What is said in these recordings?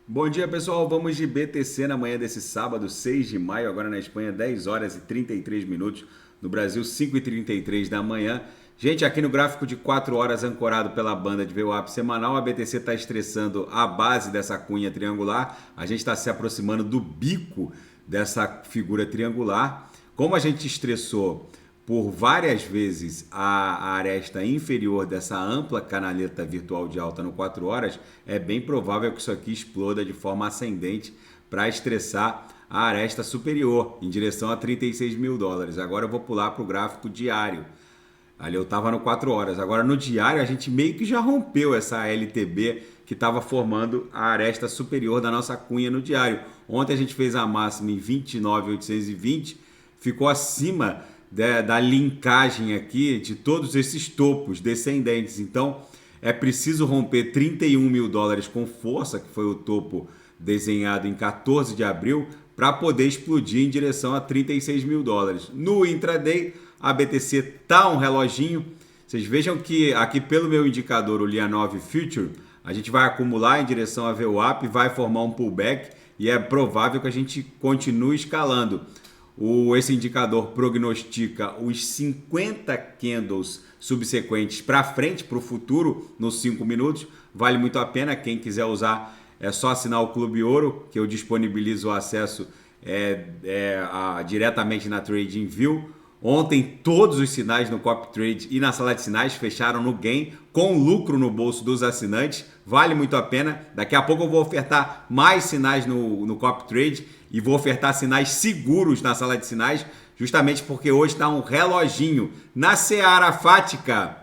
Bom dia, pessoal. Vamos de BTC na manhã desse sábado, 6 de maio, agora na Espanha, 10 horas e 33 minutos. No Brasil, 5h33 da manhã. Gente, aqui no gráfico de 4 horas, ancorado pela banda de VWAP semanal, a BTC está estressando a base dessa cunha triangular. A gente está se aproximando do bico dessa figura triangular. Como a gente estressou por várias vezes a aresta inferior dessa ampla canaleta virtual de alta no 4 horas, é bem provável que isso aqui exploda de forma ascendente para estressar a aresta superior em direção a 36 mil dólares. Agora eu vou pular para o gráfico diário. Ali eu estava no 4 horas. Agora no diário a gente meio que já rompeu essa LTB que estava formando a aresta superior da nossa cunha no diário. Ontem a gente fez a máxima em 29.820, ficou acima da linkagem aqui de todos esses topos descendentes. Então é preciso romper 31 mil dólares com força, que foi o topo desenhado em 14 de abril, para poder explodir em direção a 36 mil dólares. No intraday, a BTC tá um reloginho. Vocês vejam que aqui pelo meu indicador, o Lianov Future, a gente vai acumular em direção a VWAP, vai formar um pullback e é provável que a gente continue escalando. Esse indicador prognostica os 50 candles subsequentes para frente, para o futuro, nos 5 minutos. Vale muito a pena. Quem quiser usar, é só assinar o Clube Ouro, que eu disponibilizo o acesso diretamente na TradingView. Ontem, todos os sinais no Copy Trade e na sala de sinais fecharam no gain, com lucro no bolso dos assinantes. Vale muito a pena. Daqui a pouco eu vou ofertar mais sinais no Copy Trade e vou ofertar sinais seguros na sala de sinais, justamente porque hoje está um reloginho. Na seara fática,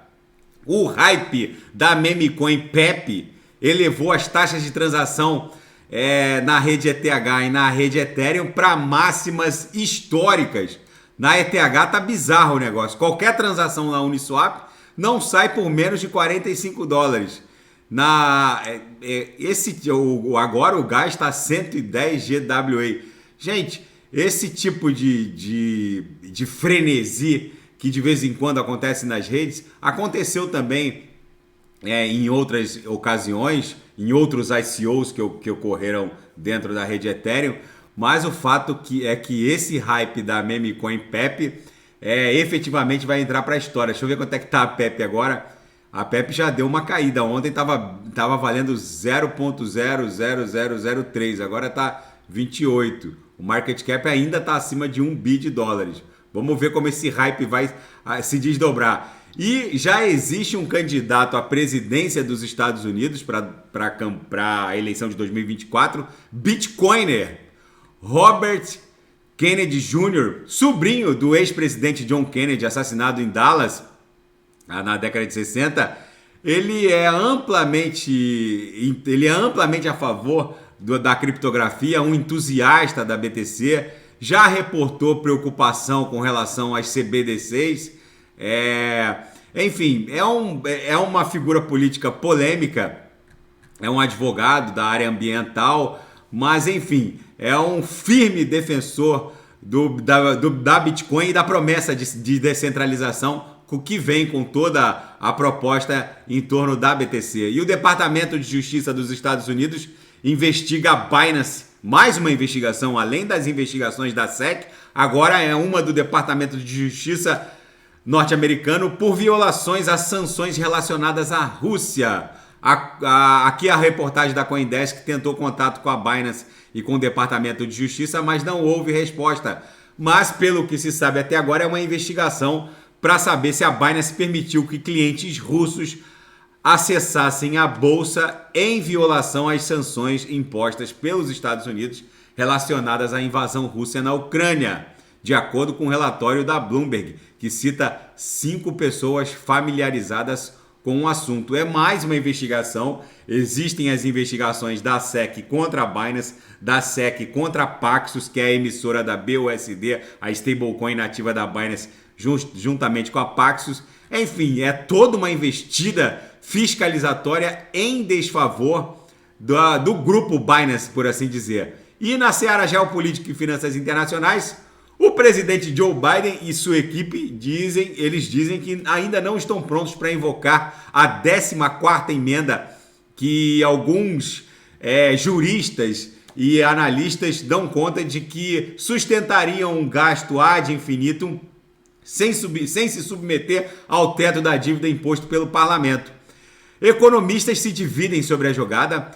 o hype da meme coin Pepe elevou as taxas de transação na rede ETH e na rede Ethereum para máximas históricas. Na ETH tá bizarro o negócio. Qualquer transação na Uniswap não sai por menos de 45 dólares. Agora o gás está 110 GWA. Gente, esse tipo de frenesi que de vez em quando acontece nas redes, aconteceu também em outras ocasiões, em outros ICOs que ocorreram dentro da rede Ethereum. Mas o fato é que esse hype da meme coin Pepe efetivamente vai entrar para a história. Deixa eu ver quanto é que tá a Pepe agora. A Pepe já deu uma caída. Ontem tava valendo 0,00003, agora tá 28. O market cap ainda está acima de 1 bi de dólares. Vamos ver como esse hype vai se desdobrar. E já existe um candidato à presidência dos Estados Unidos para a eleição de 2024, Bitcoiner. Robert Kennedy Jr., sobrinho do ex-presidente John Kennedy, assassinado em Dallas na década de 60, ele é amplamente a favor da criptografia, um entusiasta da BTC, já reportou preocupação com relação às CBDCs. Enfim, é uma figura política polêmica, é um advogado da área ambiental, mas enfim, é um firme defensor da Bitcoin e da promessa de descentralização que vem com toda a proposta em torno da BTC. E o Departamento de Justiça dos Estados Unidos investiga a Binance, mais uma investigação, além das investigações da SEC, agora é uma do Departamento de Justiça norte-americano por violações a sanções relacionadas à Rússia. Aqui a reportagem da CoinDesk tentou contato com a Binance e com o Departamento de Justiça, mas não houve resposta. Mas, pelo que se sabe até agora, é uma investigação para saber se a Binance permitiu que clientes russos acessassem a bolsa em violação às sanções impostas pelos Estados Unidos relacionadas à invasão russa na Ucrânia, de acordo com um relatório da Bloomberg, que cita 5 pessoas familiarizadas com o assunto. É mais uma investigação. Existem as investigações da SEC contra a Binance, da SEC contra a Paxos, que é a emissora da BUSD, a stablecoin nativa da Binance, juntamente com a Paxos. Enfim, é toda uma investida fiscalizatória em desfavor do grupo Binance, por assim dizer. E na seara geopolítica e finanças internacionais, o presidente Joe Biden e sua equipe dizem que ainda não estão prontos para invocar a 14ª emenda que alguns juristas e analistas dão conta de que sustentariam um gasto ad infinitum sem se submeter ao teto da dívida imposto pelo parlamento. Economistas se dividem sobre a jogada,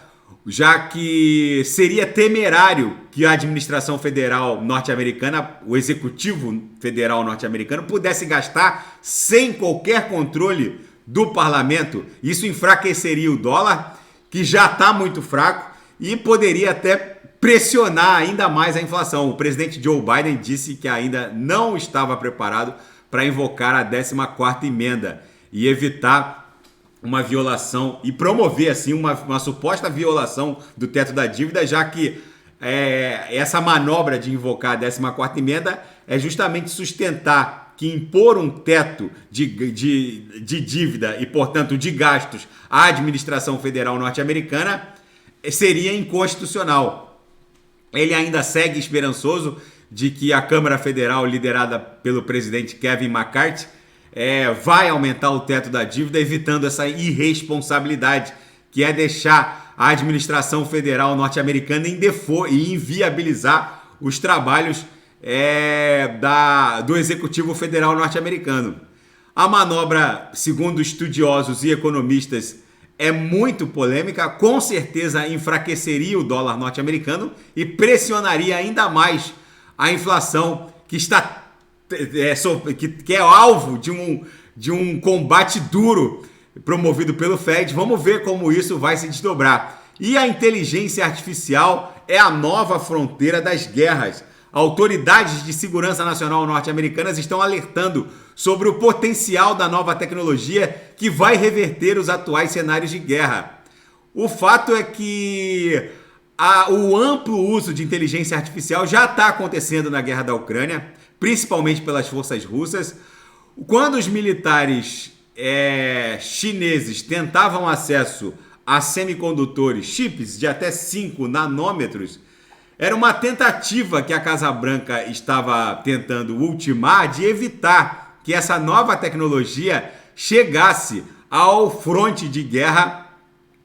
já que seria temerário que a administração federal norte-americana, o executivo federal norte-americano, pudesse gastar sem qualquer controle do parlamento. Isso enfraqueceria o dólar, que já está muito fraco, e poderia até pressionar ainda mais a inflação. O presidente Joe Biden disse que ainda não estava preparado para invocar a 14ª emenda e evitar uma violação e promover assim uma suposta violação do teto da dívida, já que essa manobra de invocar a 14ª emenda é justamente sustentar que impor um teto de dívida e, portanto, de gastos à administração federal norte-americana seria inconstitucional. Ele ainda segue esperançoso de que a Câmara Federal, liderada pelo presidente Kevin McCarthy, vai aumentar o teto da dívida, evitando essa irresponsabilidade, que é deixar a administração federal norte-americana em default e inviabilizar os trabalhos do Executivo Federal norte-americano. A manobra, segundo estudiosos e economistas, é muito polêmica, com certeza enfraqueceria o dólar norte-americano e pressionaria ainda mais a inflação, que é alvo de um combate duro promovido pelo Fed. Vamos ver como isso vai se desdobrar. E a inteligência artificial é a nova fronteira das guerras. Autoridades de segurança nacional norte-americanas estão alertando sobre o potencial da nova tecnologia que vai reverter os atuais cenários de guerra. O fato é que o amplo uso de inteligência artificial já está acontecendo na guerra da Ucrânia, principalmente pelas forças russas. Quando os militares chineses tentavam acesso a semicondutores, chips de até 5 nanômetros, era uma tentativa que a Casa Branca estava tentando ultimar de evitar que essa nova tecnologia chegasse ao fronte de guerra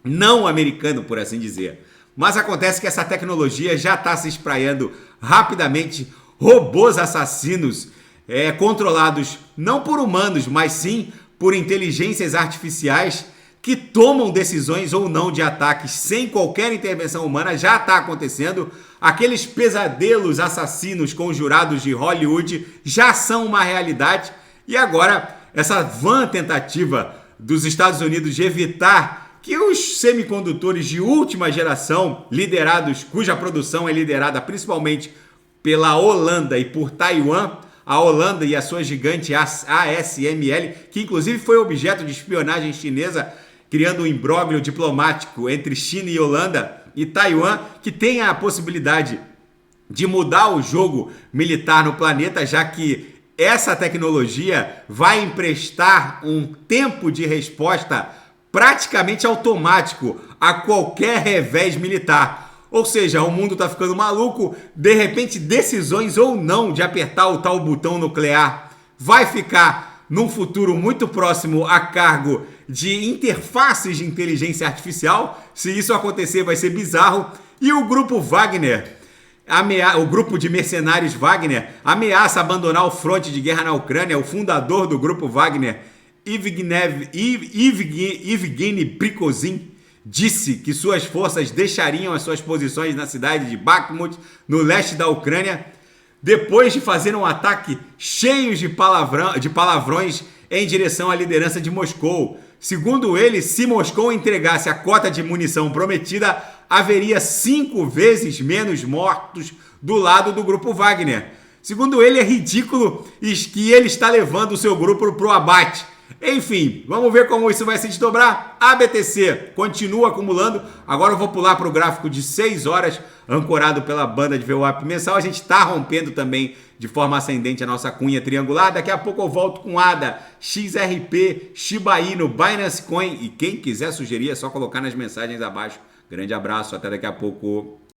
não americano, por assim dizer. Mas acontece que essa tecnologia já está se espraiando rapidamente. Robôs assassinos controlados não por humanos, mas sim por inteligências artificiais que tomam decisões ou não de ataques sem qualquer intervenção humana já está acontecendo. Aqueles pesadelos assassinos conjurados de Hollywood já são uma realidade. E agora, essa vã tentativa dos Estados Unidos de evitar que os semicondutores de última geração, cuja produção é liderada principalmente pela Holanda e por Taiwan, a Holanda e a sua gigante ASML, que inclusive foi objeto de espionagem chinesa, criando um imbróglio diplomático entre China e Holanda, e Taiwan, que tem a possibilidade de mudar o jogo militar no planeta, já que essa tecnologia vai emprestar um tempo de resposta praticamente automático a qualquer revés militar. Ou seja, o mundo está ficando maluco, de repente decisões ou não de apertar o tal botão nuclear vai ficar num futuro muito próximo a cargo de interfaces de inteligência artificial. Se isso acontecer, vai ser bizarro. E o grupo Wagner, o grupo de mercenários Wagner, ameaça abandonar o fronte de guerra na Ucrânia. O fundador do grupo Wagner, Yevgeny Prigozhin, disse que suas forças deixariam as suas posições na cidade de Bakhmut, no leste da Ucrânia, depois de fazer um ataque cheio de palavrões em direção à liderança de Moscou. Segundo ele, se Moscou entregasse a cota de munição prometida, haveria 5 vezes menos mortos do lado do grupo Wagner. Segundo ele, é ridículo que ele está levando o seu grupo para o abate. Enfim, vamos ver como isso vai se desdobrar. A BTC continua acumulando. Agora eu vou pular para o gráfico de 6 horas, ancorado pela banda de VWAP mensal. A gente está rompendo também de forma ascendente a nossa cunha triangular. Daqui a pouco eu volto com ADA, XRP, Shiba Inu, Binance Coin. E quem quiser sugerir é só colocar nas mensagens abaixo. Grande abraço, até daqui a pouco.